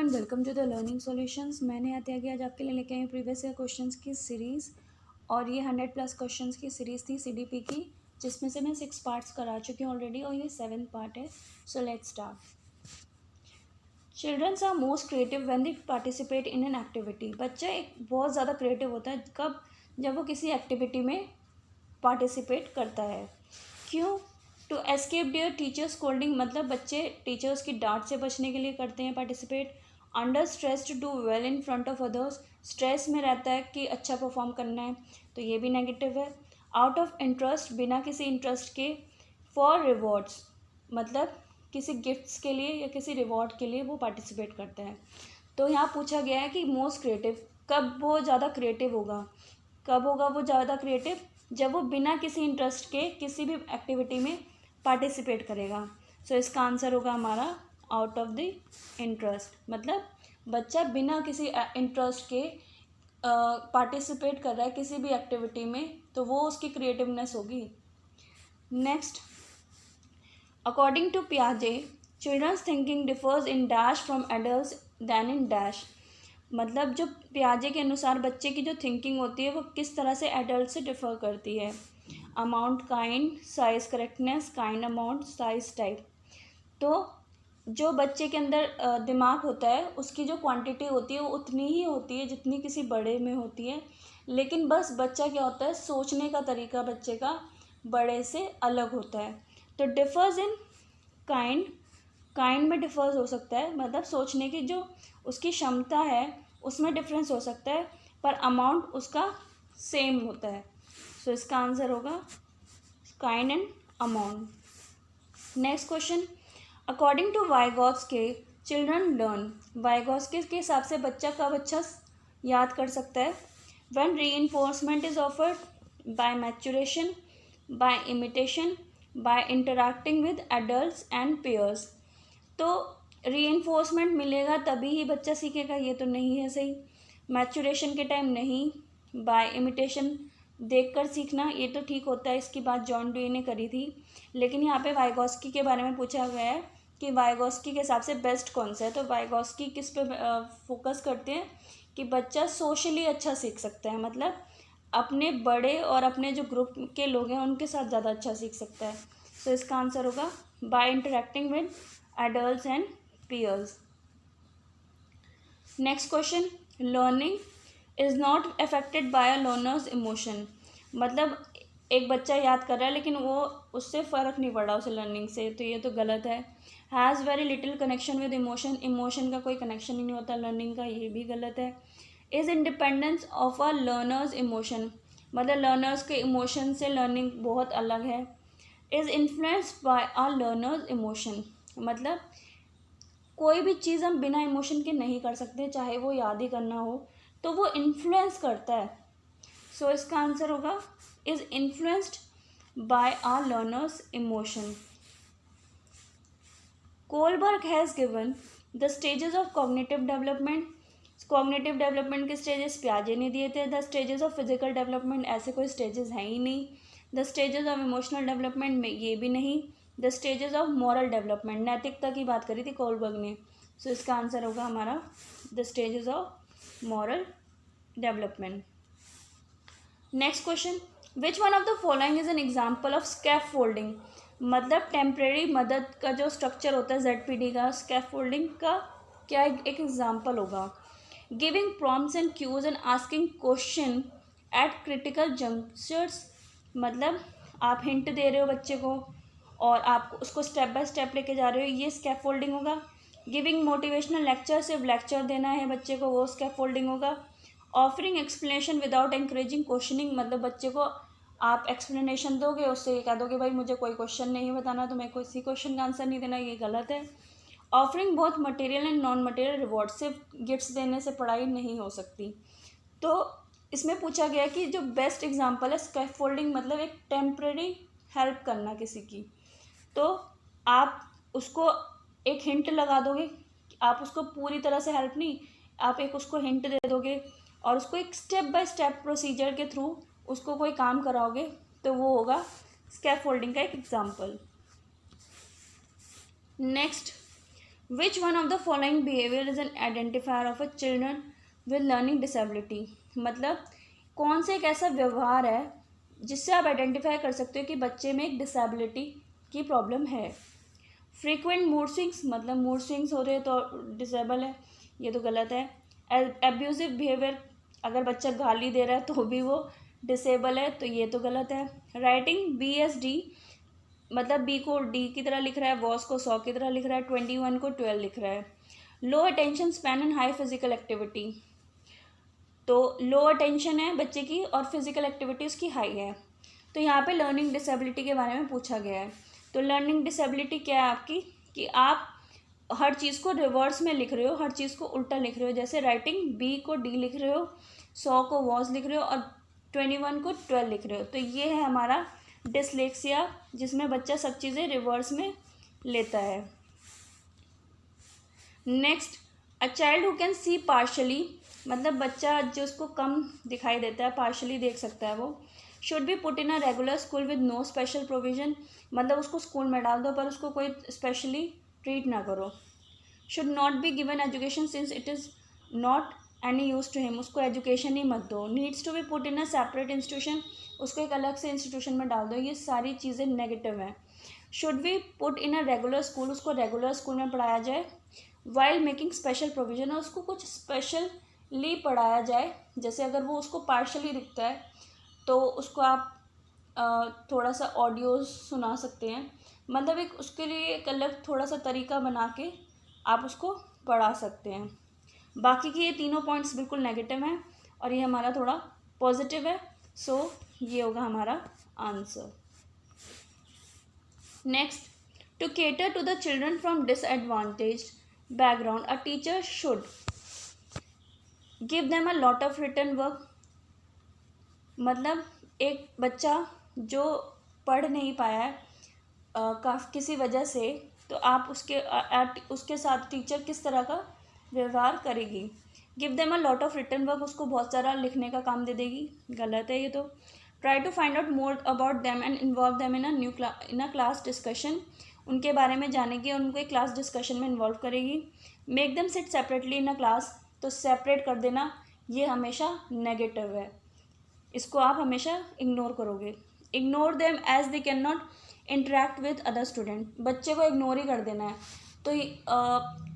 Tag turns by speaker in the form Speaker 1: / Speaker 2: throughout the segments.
Speaker 1: And welcome to the learning solutions. मैंने आज आपके लिए लेके आई हूँ प्रीवियस ईयर क्वेश्चंस की सीरीज़, और ये 100+ क्वेश्चंस की सीरीज़ थी सीडीपी की, जिसमें से मैं 6 पार्ट्स करा चुकी हूँ ऑलरेडी, और ये 7th पार्ट है। So let's start. Childrens are most creative when they participate in an activity. बच्चा एक बहुत ज़्यादा क्रिएटिव होता है कब? जब वो किसी एक्टिविटी में पार्टिसिपेट करता है। क्यों? To escape their teachers scolding, मतलब बच्चे टीचर्स की डांट से बचने के लिए करते हैं participate. Under stress to do well in front of others, stress में रहता है कि अच्छा परफॉर्म करना है, तो ये भी नेगेटिव है। आउट ऑफ इंटरेस्ट, बिना किसी इंटरेस्ट के। फॉर रिवॉर्ड्स, मतलब किसी गिफ्ट्स के लिए या किसी रिवॉर्ड के लिए वो पार्टिसिपेट करता है। तो यहाँ पूछा गया है कि मोस्ट क्रिएटिव, कब वो ज़्यादा क्रिएटिव होगा? कब होगा वो ज़्यादा क्रिएटिव? जब वो बिना किसी इंटरेस्ट के किसी भी एक्टिविटी में पार्टिसिपेट करेगा। सो इसका आंसर होगा हमारा आउट ऑफ द इंटरेस्ट, मतलब बच्चा बिना किसी इंटरेस्ट के पार्टिसिपेट कर रहा है किसी भी एक्टिविटी में, तो वो उसकी क्रिएटिवनेस होगी। नेक्स्ट, अकॉर्डिंग टू पियाजे, children's thinking differs in dash from adults than in dash, मतलब जो पियाजे के अनुसार बच्चे की जो थिंकिंग होती है वो किस तरह से एडल्ट से डिफ़र करती है। Amount, kind, size, correctness, kind, amount, size, type. तो जो बच्चे के अंदर दिमाग होता है उसकी जो क्वांटिटी होती है वो उतनी ही होती है जितनी किसी बड़े में होती है, लेकिन बस बच्चा क्या होता है, सोचने का तरीका बच्चे का बड़े से अलग होता है। तो डिफर्स इन काइंड, काइंड में डिफर्स हो सकता है, मतलब सोचने की जो उसकी क्षमता है उसमें डिफरेंस हो सकता है, पर अमाउंट उसका सेम होता है। सो इसका आंसर होगा kind and amount. Next question, according to Vygotsky, children learn, Vygotsky के हिसाब से बच्चा कब अच्छा याद कर सकता है? When reinforcement is offered, by maturation, by imitation, by interacting with adults and peers. तो रीइंफोर्समेंट मिलेगा तभी ही बच्चा सीखेगा, ये तो नहीं है सही। मैचुरेशन के टाइम नहीं। बाय इमिटेशन, देखकर सीखना, ये तो ठीक होता है, इसकी बात जॉन डुई ने करी थी। लेकिन यहाँ पे वाइगॉत्स्की के बारे में पूछा गया है कि वाइगॉत्स्की के हिसाब से बेस्ट कौन सा है। तो वाइगॉत्स्की किस पे फोकस करते हैं कि बच्चा सोशली अच्छा सीख सकता है, मतलब अपने बड़े और अपने जो ग्रुप के लोग हैं उनके साथ ज़्यादा अच्छा सीख सकता है। तो इसका आंसर होगा by interacting with adults and peers. Next question, learning is not affected by a learners emotion, मतलब एक बच्चा याद कर रहा है लेकिन वो उससे फ़र्क नहीं पड़ा उसे लर्निंग से, तो ये तो गलत है। Has very little connection with emotion, emotion का कोई कनेक्शन ही नहीं होता लर्निंग का, ये भी गलत है। Is independence of a learners emotion, मतलब लर्नर्स के इमोशन से लर्निंग बहुत अलग है। Is influenced by a learners emotion, मतलब कोई भी चीज़ हम बिना इमोशन के नहीं कर सकते, चाहे वो याद ही करना हो, तो वो इन्फ्लुएंस करता है। सो इसका आंसर होगा is influenced by our learners emotion. Kohlberg has given the stages of cognitive development, cognitive development के स्टेजेस पियाजे ने दिए थे। The stages of physical development, ऐसे कोई स्टेजेस हैं ही नहीं। The stages of emotional development में ये भी नहीं। The stages of moral development, नैतिकता की बात करी थी कोलबर्ग ने। सो इसका आंसर होगा हमारा the stages of moral development. Next question, which one of the following is an example of scaffolding, मतलब टेम्प्रेरी मदद का जो स्ट्रक्चर होता है ZPD का, स्कैफोल्डिंग का क्या एक एग्जाम्पल होगा? Giving prompts and cues and asking question at critical junctures, मतलब आप हिंट दे रहे हो बच्चे को और आप उसको स्टेप बाय स्टेप लेके जा रहे हो, ये स्कैफोल्डिंग होगा। गिविंग मोटिवेशनल लेक्चर, सिर्फ लेक्चर देना है बच्चे को, वो स्कैफोल्डिंग होगा। Offering explanation without encouraging questioning, मतलब बच्चे को आप एक्सप्लेनेशन दोगे, उससे ये कह दोगे भाई मुझे कोई क्वेश्चन नहीं बताना, तो मैं किसी क्वेश्चन का आंसर नहीं देना, ये गलत है। Offering both material and non material reward, सिर्फ गिफ्ट्स देने से पढ़ाई नहीं हो सकती। तो इसमें पूछा गया कि जो बेस्ट एग्जांपल है स्कैफोल्डिंग, मतलब एक टेम्परेरी हेल्प करना किसी की, तो आप उसको एक हिंट लगा दोगे, आप उसको पूरी तरह से हेल्प नहीं, आप एक उसको हिंट दे दोगे और उसको एक स्टेप बाय स्टेप प्रोसीजर के थ्रू उसको कोई काम कराओगे, तो वो होगा स्कैफोल्डिंग का एक example. Next, which one of the following behaviour is an identifier of a children with learning disability, मतलब कौन से एक ऐसा व्यवहार है जिससे आप आइडेंटिफाई कर सकते हो कि बच्चे में एक डिसेबिलिटी की प्रॉब्लम है। फ्रीक्वेंट मूड स्विंग्स, मतलब मूड स्विंग्स हो रहे तो डिसेबल है, ये तो गलत है। एब्यूजिव बिहेवियर, अगर बच्चा गाली दे रहा है तो भी वो डिसेबल है, तो ये तो गलत है। राइटिंग BSD, मतलब बी को डी की तरह लिख रहा है, वॉस को 100 की तरह लिख रहा है, 21 को 12 लिख रहा है। Low attention span and high physical activity, तो लो अटेंशन है बच्चे की और फिजिकल एक्टिविटी उसकी हाई है। तो यहाँ पे लर्निंग डिसेबिलिटी के बारे में पूछा गया है। तो लर्निंग डिसेबिलिटी क्या है आपकी, कि आप हर चीज़ को रिवर्स में लिख रहे हो, हर चीज़ को उल्टा लिख रहे हो। जैसे राइटिंग बी को डी लिख रहे हो, 100 को वॉज लिख रहे हो और 21 को 12 लिख रहे हो। तो ये है हमारा डिसलेक्सिया, जिसमें बच्चा सब चीज़ें रिवर्स में लेता है। Next, a child who can see partially, मतलब बच्चा जो उसको कम दिखाई देता है, पार्शली देख सकता है वो। Should be put in a regular school with no special provision, मतलब उसको स्कूल में डाल दो पर उसको कोई स्पेशली ट्रीट ना करो। Should not be given education since it is not any use to him, उसको एजुकेशन ही मत दो। Needs to be put in a separate institution, उसको एक अलग से इंस्टीट्यूशन में डाल दो। ये सारी चीज़ें नेगेटिव हैं। Should be put in a regular school, उसको रेगुलर स्कूल में पढ़ाया जाए। वाइल मेकिंग स्पेशल प्रोविजन, और उसको कुछ स्पेशली पढ़ाया जाए। जैसे अगर वो उसको पार्शली दिखता है तो उसको आप थोड़ा सा ऑडियो सुना सकते हैं, मतलब एक उसके लिए एक अलग थोड़ा सा तरीका बना के आप उसको पढ़ा सकते हैं। बाकी के ये तीनों पॉइंट्स बिल्कुल नेगेटिव हैं और ये हमारा थोड़ा पॉजिटिव है, सो ये होगा हमारा answer. Next, to cater to the children from disadvantaged background, a teacher should give them a lot of written work, मतलब एक बच्चा जो पढ़ नहीं पाया है किसी वजह से, तो आप उसके साथ टीचर किस तरह का व्यवहार करेगी। Give them a lot of written work, उसको बहुत सारा लिखने का काम दे देगी, गलत है ये तो। Try to find out more about them and involve them in a class discussion, उनके बारे में जानेगी और उनको एक क्लास डिस्कशन में इन्वॉल्व करेगी। Make them sit separately in a class, तो सेपरेट कर देना ये हमेशा नेगेटिव है, इसको आप हमेशा इग्नोर करोगे। Ignore them as they can not interact with other student, बच्चे को इग्नोर ही कर देना है। तो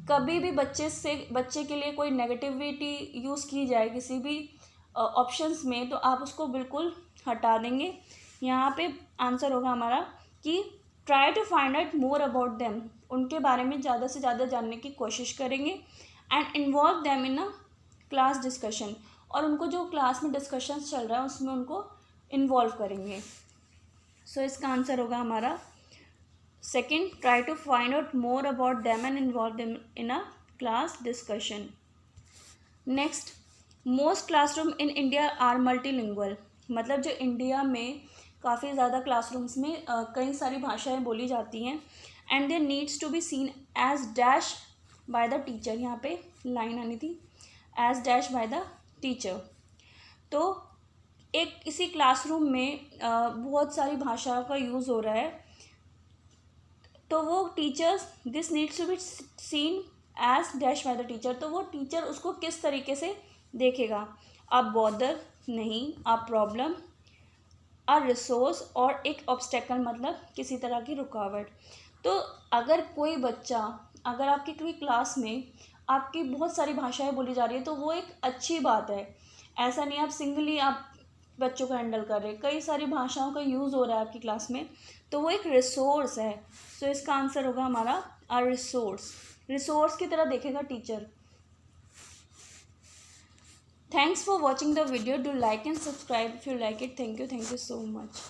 Speaker 1: कभी भी बच्चे के लिए कोई नेगेटिविटी यूज़ की जाए किसी भी ऑप्शंस में, तो आप उसको बिल्कुल हटा देंगे। यहाँ पे आंसर होगा हमारा कि try to find out more about them, उनके बारे में ज़्यादा से ज़्यादा जानने की कोशिश करेंगे। And involve them in a class discussion, और उनको जो क्लास में डिस्कशन चल रहा है उसमें उनको इन्वॉल्व करेंगे। सो इसका आंसर होगा हमारा second, try to find out more about them and involve them in a class discussion. Next, most classroom in India are multilingual, मतलब जो इंडिया में काफ़ी ज़्यादा क्लासरूम्स में कई सारी भाषाएं बोली जाती हैं। And there needs to be seen as dash by the teacher, यहाँ पे लाइन आनी थी, as dash by the teacher. तो एक इसी क्लासरूम में बहुत सारी भाषा का यूज़ हो रहा है, तो वो teachers this needs to be seen as dash by the teacher, तो वो टीचर उसको किस तरीके से देखेगा, अ बॉदर नहीं, अ प्रॉब्लम, अ रिसोर्स, और एक ऑब्स्टेकल मतलब किसी तरह की रुकावट। तो अगर कोई बच्चा, अगर आपकी कोई क्लास में आपकी बहुत सारी भाषाएं बोली जा रही है तो वो एक अच्छी बात है, ऐसा नहीं आप सिंगली आप बच्चों को हैंडल कर रहे हैं, कई सारी भाषाओं का यूज़ हो रहा है आपकी क्लास में, तो वो एक रिसोर्स है। सो इसका आंसर होगा हमारा अ रिसोर्स, रिसोर्स की तरह देखेगा teacher. Thanks for watching the video. Do like and subscribe if you like it. Thank you so much.